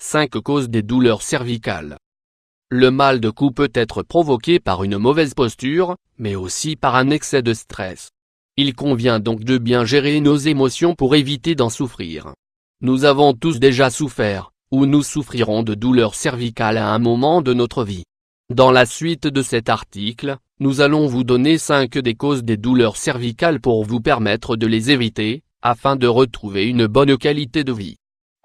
5 causes des douleurs cervicales. Le mal de cou peut être provoqué par une mauvaise posture, mais aussi par un excès de stress. Il convient donc de bien gérer nos émotions pour éviter d'en souffrir. Nous avons tous déjà souffert, ou nous souffrirons de douleurs cervicales à un moment de notre vie. Dans la suite de cet article, nous allons vous donner 5 des causes des douleurs cervicales pour vous permettre de les éviter, afin de retrouver une bonne qualité de vie.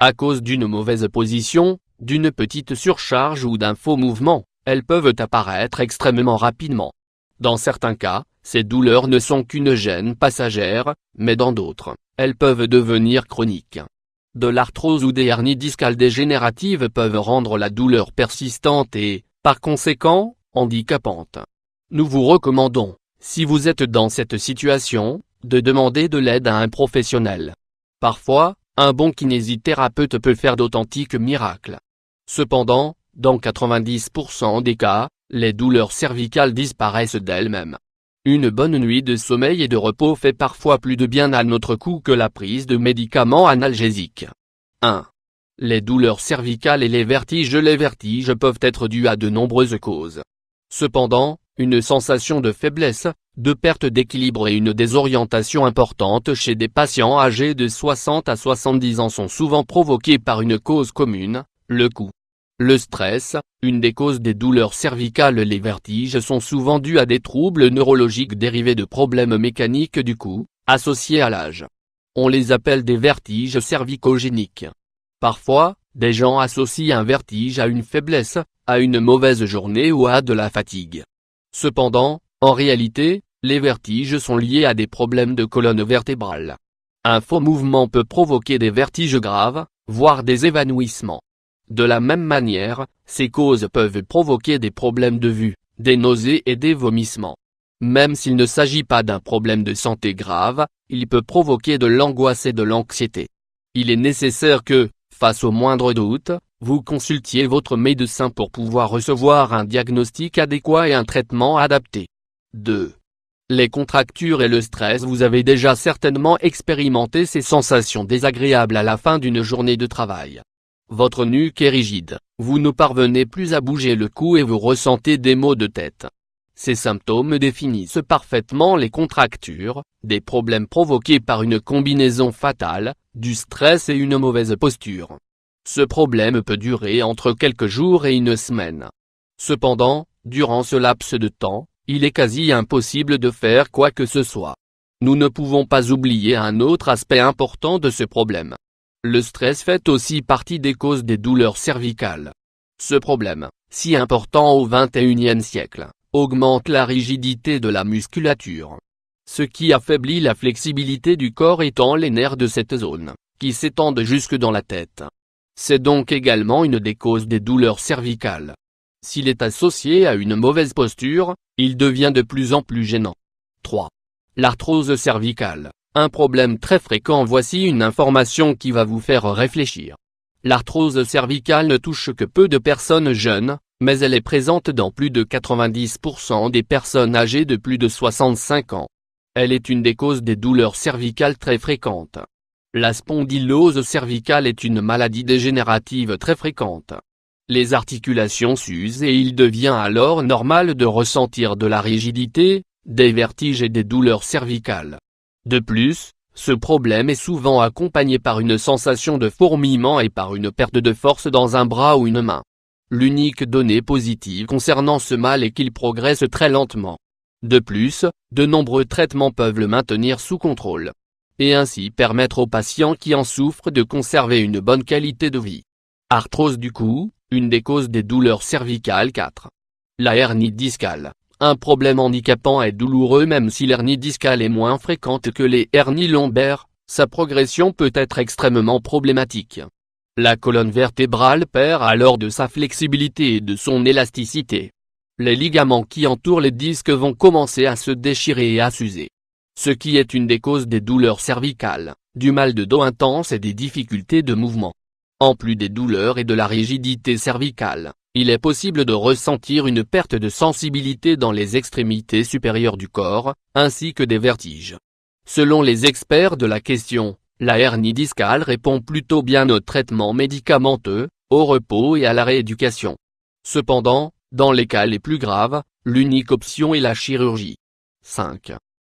À cause d'une mauvaise position, d'une petite surcharge ou d'un faux mouvement, elles peuvent apparaître extrêmement rapidement. Dans certains cas, ces douleurs ne sont qu'une gêne passagère, mais dans d'autres, elles peuvent devenir chroniques. De l'arthrose ou des hernies discales dégénératives peuvent rendre la douleur persistante et, par conséquent, handicapante. Nous vous recommandons, si vous êtes dans cette situation, de demander de l'aide à un professionnel. Parfois, un bon kinésithérapeute peut faire d'authentiques miracles. Cependant, dans 90% des cas, les douleurs cervicales disparaissent d'elles-mêmes. Une bonne nuit de sommeil et de repos fait parfois plus de bien à notre cou que la prise de médicaments analgésiques. 1. Les douleurs cervicales et les vertiges. Les vertiges peuvent être dus à de nombreuses causes. Cependant, une sensation de faiblesse, de perte d'équilibre et une désorientation importante chez des patients âgés de 60 à 70 ans sont souvent provoquées par une cause commune, le cou. Le stress, une des causes des douleurs cervicales. Les vertiges sont souvent dus à des troubles neurologiques dérivés de problèmes mécaniques du cou, associés à l'âge. On les appelle des vertiges cervicogéniques. Parfois, des gens associent un vertige à une faiblesse, à une mauvaise journée ou à de la fatigue. Cependant, en réalité, les vertiges sont liés à des problèmes de colonne vertébrale. Un faux mouvement peut provoquer des vertiges graves, voire des évanouissements. De la même manière, ces causes peuvent provoquer des problèmes de vue, des nausées et des vomissements. Même s'il ne s'agit pas d'un problème de santé grave, il peut provoquer de l'angoisse et de l'anxiété. Il est nécessaire que, face au moindre doute, vous consultiez votre médecin pour pouvoir recevoir un diagnostic adéquat et un traitement adapté. 2. Les contractures et le stress. Vous avez déjà certainement expérimenté ces sensations désagréables à la fin d'une journée de travail. Votre nuque est rigide, vous ne parvenez plus à bouger le cou et vous ressentez des maux de tête. Ces symptômes définissent parfaitement les contractures, des problèmes provoqués par une combinaison fatale, du stress et une mauvaise posture. Ce problème peut durer entre quelques jours et une semaine. Cependant, durant ce laps de temps, il est quasi impossible de faire quoi que ce soit. Nous ne pouvons pas oublier un autre aspect important de ce problème. Le stress fait aussi partie des causes des douleurs cervicales. Ce problème, si important au XXIe siècle, augmente la rigidité de la musculature. Ce qui affaiblit la flexibilité du corps étant les nerfs de cette zone, qui s'étendent jusque dans la tête. C'est donc également une des causes des douleurs cervicales. S'il est associé à une mauvaise posture, il devient de plus en plus gênant. 3. L'arthrose cervicale. Un problème très fréquent. Voici une information qui va vous faire réfléchir. L'arthrose cervicale ne touche que peu de personnes jeunes, mais elle est présente dans plus de 90% des personnes âgées de plus de 65 ans. Elle est une des causes des douleurs cervicales très fréquentes. La spondylose cervicale est une maladie dégénérative très fréquente. Les articulations s'usent et il devient alors normal de ressentir de la rigidité, des vertiges et des douleurs cervicales. De plus, ce problème est souvent accompagné par une sensation de fourmillement et par une perte de force dans un bras ou une main. L'unique donnée positive concernant ce mal est qu'il progresse très lentement. De plus, de nombreux traitements peuvent le maintenir sous contrôle, et ainsi permettre aux patients qui en souffrent de conserver une bonne qualité de vie. Arthrose du cou, une des causes des douleurs cervicales. 4. La hernie discale. Un problème handicapant et douloureux. Même si l'hernie discale est moins fréquente que les hernies lombaires, sa progression peut être extrêmement problématique. La colonne vertébrale perd alors de sa flexibilité et de son élasticité. Les ligaments qui entourent les disques vont commencer à se déchirer et à s'user. Ce qui est une des causes des douleurs cervicales, du mal de dos intense et des difficultés de mouvement. En plus des douleurs et de la rigidité cervicale, il est possible de ressentir une perte de sensibilité dans les extrémités supérieures du corps, ainsi que des vertiges. Selon les experts de la question, la hernie discale répond plutôt bien au traitement médicamenteux, au repos et à la rééducation. Cependant, dans les cas les plus graves, l'unique option est la chirurgie. 5.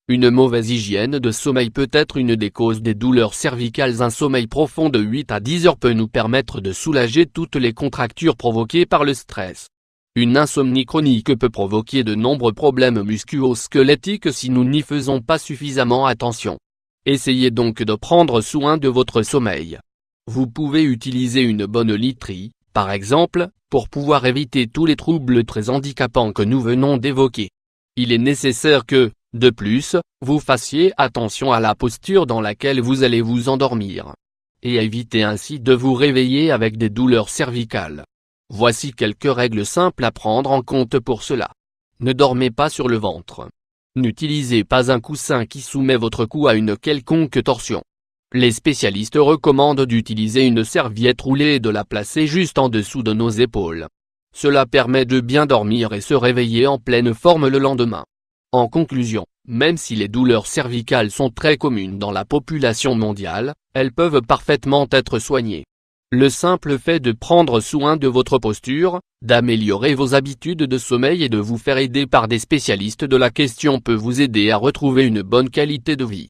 Une mauvaise hygiène de sommeil peut être une des causes des douleurs cervicales. Un sommeil profond de 8 à 10 heures peut nous permettre de soulager toutes les contractures provoquées par le stress. Une insomnie chronique peut provoquer de nombreux problèmes musculo-squelettiques si nous n'y faisons pas suffisamment attention. Essayez donc de prendre soin de votre sommeil. Vous pouvez utiliser une bonne literie, par exemple, pour pouvoir éviter tous les troubles très handicapants que nous venons d'évoquer. Il est nécessaire que, de plus, vous fassiez attention à la posture dans laquelle vous allez vous endormir. Et évitez ainsi de vous réveiller avec des douleurs cervicales. Voici quelques règles simples à prendre en compte pour cela. Ne dormez pas sur le ventre. N'utilisez pas un coussin qui soumet votre cou à une quelconque torsion. Les spécialistes recommandent d'utiliser une serviette roulée et de la placer juste en dessous de nos épaules. Cela permet de bien dormir et se réveiller en pleine forme le lendemain. En conclusion, même si les douleurs cervicales sont très communes dans la population mondiale, elles peuvent parfaitement être soignées. Le simple fait de prendre soin de votre posture, d'améliorer vos habitudes de sommeil et de vous faire aider par des spécialistes de la question peut vous aider à retrouver une bonne qualité de vie.